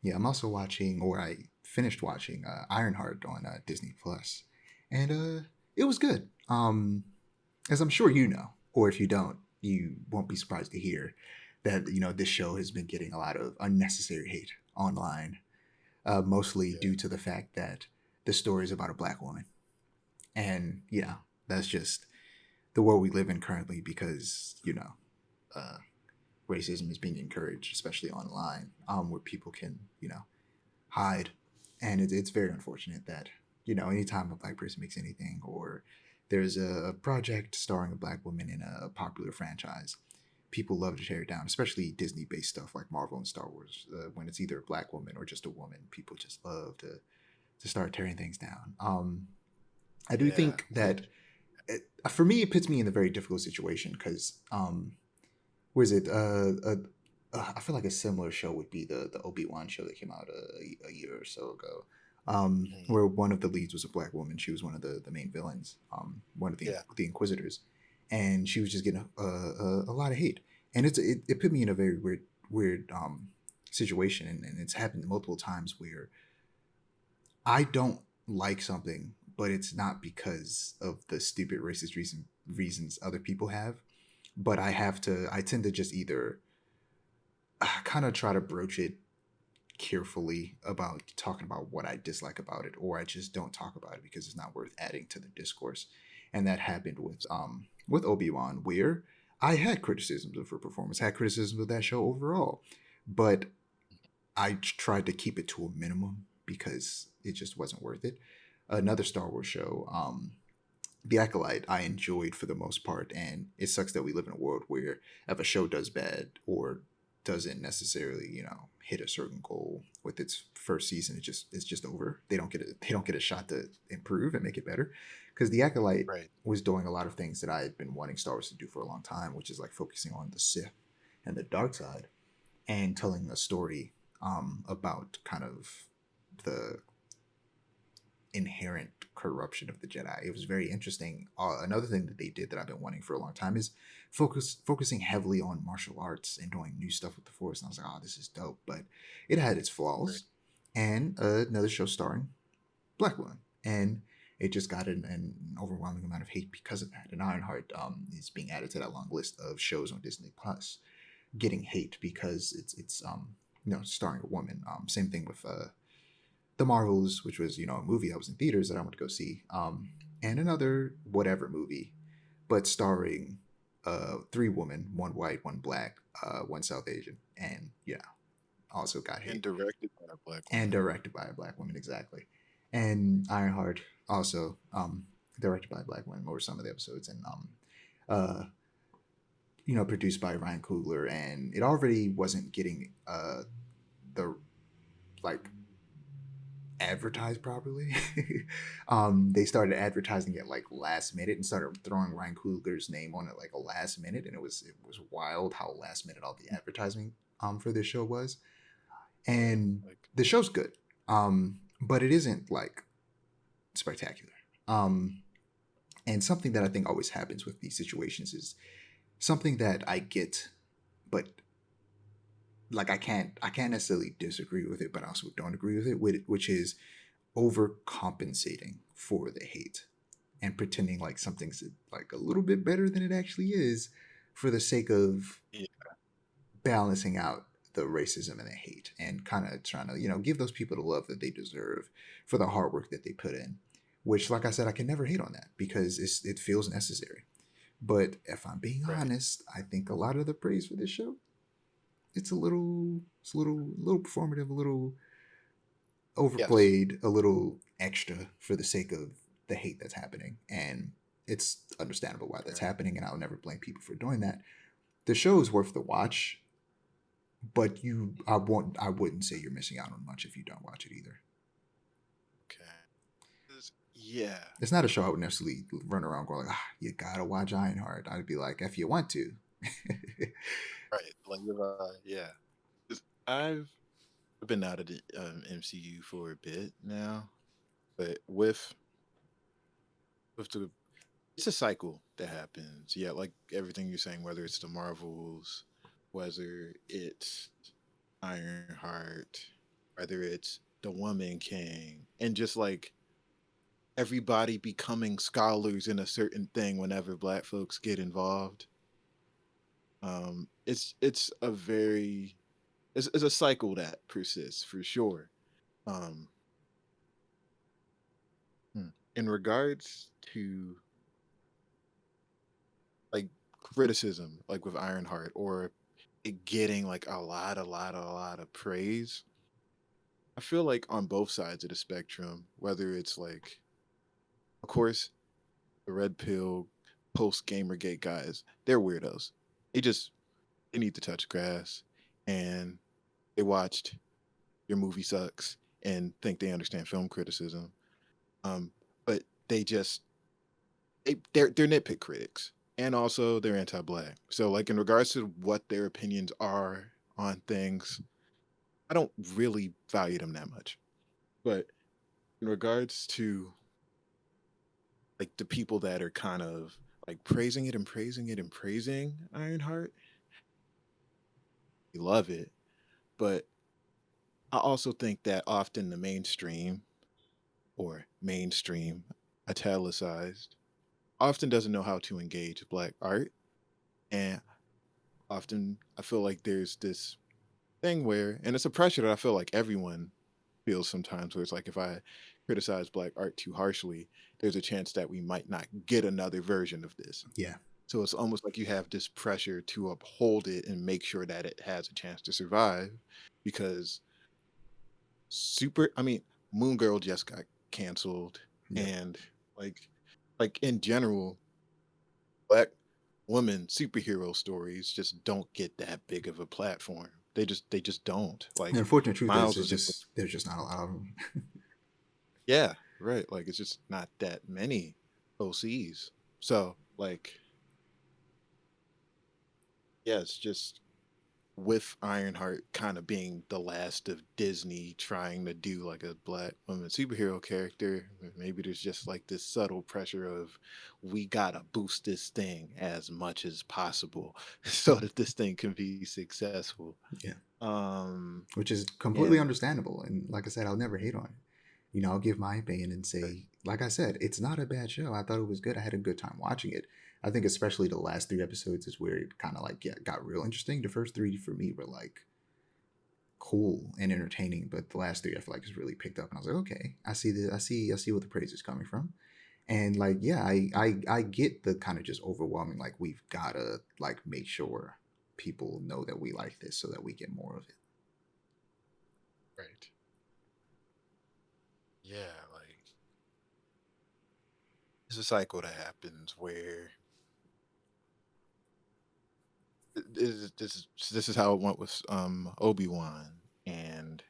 Yeah, I'm also watching, or I finished watching Ironheart on Disney Plus, and it was good. As I'm sure you know, or if you don't, you won't be surprised to hear that this show has been getting a lot of unnecessary hate online, mostly Yeah. due to the fact that the story is about a black woman, and that's just the world we live in currently because uh, racism is being encouraged, especially online, where people can hide, and it's very unfortunate that anytime a black person makes anything or there's a project starring a black woman in a popular franchise, people love to tear it down, especially Disney-based stuff like Marvel and Star Wars. When it's either a black woman or just a woman, people just love to start tearing things down. I do Yeah. think that for me, it puts me in a very difficult situation because was it I feel like a similar show would be the Obi-Wan show that came out a year or so ago, Mhm. where one of the leads was a black woman. She was one of the main villains, one of Yeah. the Inquisitors, and she was just getting a lot of hate, and it put me in a very weird situation, and it's happened multiple times where I don't like something, but it's not because of the stupid racist reasons other people have, but I tend to just either kind of try to broach it carefully about talking about what I dislike about it, or I just don't talk about it because it's not worth adding to the discourse. And that happened with Obi-Wan, where I had criticisms of her performance, had criticisms of that show overall, but I tried to keep it to a minimum because it just wasn't worth it. Another Star Wars show, The Acolyte, I enjoyed for the most part, and it sucks that we live in a world where if a show does bad or doesn't necessarily, hit a certain goal with its first season, it's just over. They don't get a shot to improve and make it better. Because The Acolyte Right. was doing a lot of things that I had been wanting Star Wars to do for a long time, which is like focusing on the Sith and the dark side and telling a story about kind of the inherent corruption of the Jedi. It was very interesting. Another thing that they did that I've been wanting for a long time is focusing heavily on martial arts and doing new stuff with the Force. And I was like, oh, this is dope, but it had its Right. flaws. And another show starring black women, and it just got an overwhelming amount of hate because of that. And Ironheart is being added to that long list of shows on Disney Plus getting hate because it's starring a woman. Same thing with the Marvels, which was a movie I was in theaters that I went to go see, and another whatever movie, but starring three women, one white, one black, one South Asian, and also got And hate, directed by a black and woman. directed by a black woman exactly, and Ironheart also directed by a black woman over some of the episodes, and uh, produced by Ryan Coogler, and it already wasn't getting the like advertised properly. They started advertising it like last minute and started throwing Ryan Coogler's name on it like a last minute, and it was wild how last minute all the advertising for this show was. Yeah. And Like, the show's good, but it isn't like spectacular. Um, and something that I think always happens with these situations is something that I get, but like I can't necessarily disagree with it, but I also don't agree with it, which is overcompensating for the hate and pretending like something's like a little bit better than it actually is for the sake of yeah. balancing out the racism and the hate and kind of trying to give those people the love that they deserve for the hard work that they put in, which like I said I can never hate on that because it feels necessary. But if I'm being Right. honest, I think a lot of the praise for this show, it's a little performative, a little Yes. overplayed, a little extra for the sake of the hate that's happening. And it's understandable why that's Right. happening, and I'll never blame people for doing that. The show is worth the watch, but I wouldn't say you're missing out on much if you don't watch it either. Okay. Yeah. It's not a show I would necessarily run around going like, you gotta watch Ironheart. I'd be like, if you want to. Right. Like, if yeah. 'Cause I've been out of the MCU for a bit now, but with the it's a cycle that happens. Yeah, like everything you're saying, whether it's the Marvels, whether it's Ironheart. whether it's the Woman King, and just like everybody becoming scholars in a certain thing whenever Black folks get involved. It's a very it's a cycle that persists for sure. Um, in regards to like criticism, like with Ironheart, or it getting like a lot of praise. I feel like on both sides of the spectrum, whether it's like, of course, the red pill post Gamergate guys, they're weirdos. They just they need to touch grass, and they watched your movie sucks and think they understand film criticism. Um, but they just they're nitpick critics, and also they're anti-black. So like in regards to what their opinions are on things, I don't really value them that much. But in regards to like the people that are kind of like praising it and praising it and praising Ironheart, we love it. But I also think that often the mainstream or mainstream italicized often doesn't know how to engage black art. And often I feel like there's this thing where, and it's a pressure that I feel like everyone feels sometimes, where it's like if I criticize black art too harshly, there's a chance that we might not get another version of this. Yeah. So it's almost like you have this pressure to uphold it and make sure that it has a chance to survive, because I mean, Moon Girl just got canceled, Yep. and like like in general, black women superhero stories just don't get that big of a platform. They just don't. The Like unfortunate truth is, Miles it's was in, just there's just not a lot of them. yeah, right. Like it's just not that many OCs. So like yeah, it's just with Ironheart kind of being the last of Disney trying to do like a black woman superhero character, maybe there's just like this subtle pressure of we gotta boost this thing as much as possible so that this thing can be successful. Yeah. Um, Which is completely yeah, understandable. And like I said, I'll never hate on it. I'll give my opinion and right, say, like I said, it's not a bad show. I thought it was good. I had a good time watching it. I think especially the last three episodes is where it kind of like got real interesting. The first three for me were like cool and entertaining, but the last three I feel like has really picked up. And I was like, okay, I see what the praise is coming from. And like, yeah, I get the kind of just overwhelming, like we've gotta like make sure people know that we like this so that we get more of it. right. Yeah, like it's a cycle that happens where this is how it went with Obi-Wan and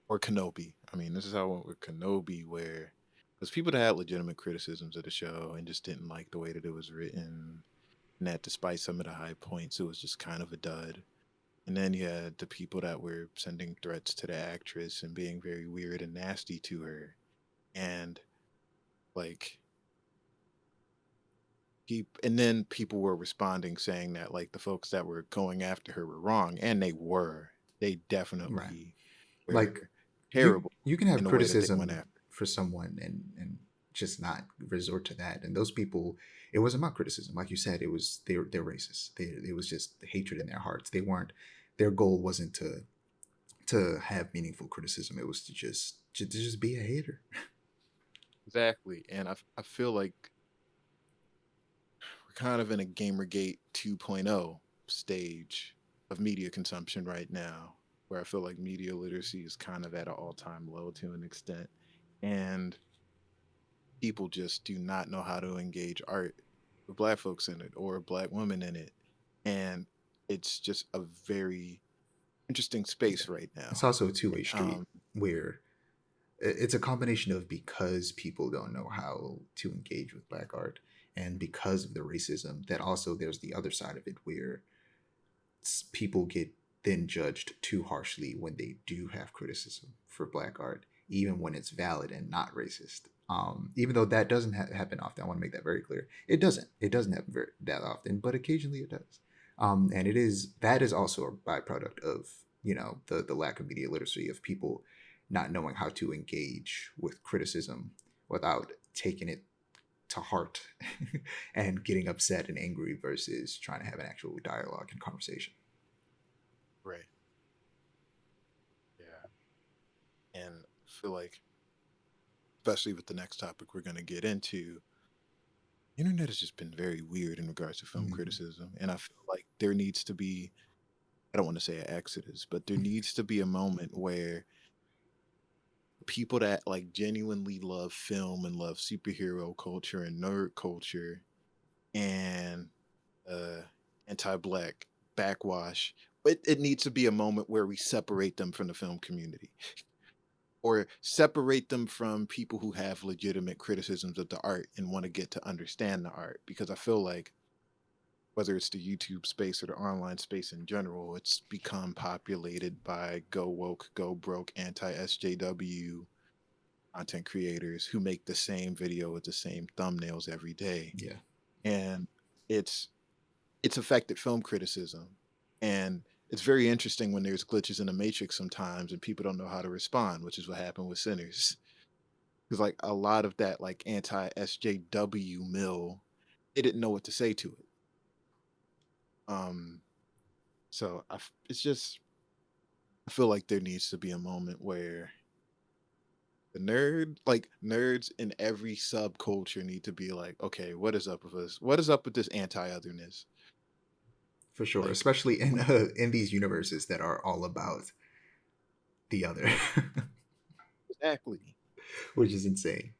or Kenobi. I mean, this is how it went with Kenobi, where there's people that had legitimate criticisms of the show and just didn't like the way that it was written, and that despite some of the high points, it was just kind of a dud. And then you had the people that were sending threats to the actress and being very weird and nasty to her, and like and then people were responding saying that like the folks that were going after her were wrong, and they Right. definitely were Like terrible you can in have the way that they went criticism after. for someone and just not resort to that. And those people, it wasn't about criticism, like you said. It was they're racist. It was just the hatred in their hearts. They weren't. Their goal wasn't to have meaningful criticism. It was to just be a hater. Exactly. And I feel like we're kind of in a Gamergate 2.0 stage of media consumption right now, where I feel like media literacy is kind of at an all-time low to an extent. And people just do not know how to engage art with black folks in it or black women in it. And it's just a very interesting Yeah. space right It's now. also a two-way street Um, where it's a combination of because people don't know how to engage with black art and because of the racism that also there's the other side of it where people get then judged too harshly when they do have criticism for black art, even when it's valid and not racist. Even though that doesn't happen often, I want to make that very clear. It doesn't. It doesn't happen that often, but occasionally it does. And that is also a byproduct of the lack of media literacy of people not knowing how to engage with criticism without taking it to heart and getting upset and angry versus trying to have an actual dialogue and conversation. Right. Yeah. And I feel like, especially with the next topic we're going to get into, internet has just been very weird in regards to film Mhm. criticism. And I feel like there needs to be, I don't want to say an exodus, but there needs to be a moment where people that like genuinely love film and love superhero culture and nerd culture and uh anti-black backwash, it needs to be a moment where we separate them from the film community or separate them from people who have legitimate criticisms of the art and want to get to understand the art, because I feel like whether it's the YouTube space or the online space in general, it's become populated by go woke, go broke, anti SJW content creators who make the same video with the same thumbnails every day. Yeah, And it's it's affected film criticism. And it's very interesting when there's glitches in the matrix sometimes and people don't know how to respond, which is what happened with Sinners. Because like a lot of that like anti SJW mill, they didn't know what to say to it. Um, it's just, I feel like there needs to be a moment where the nerds in every subculture need to be like, okay, what is up with us? What is up with this anti-otherness? for sure, Like, especially in these universes that are all about the other, exactly. which is insane.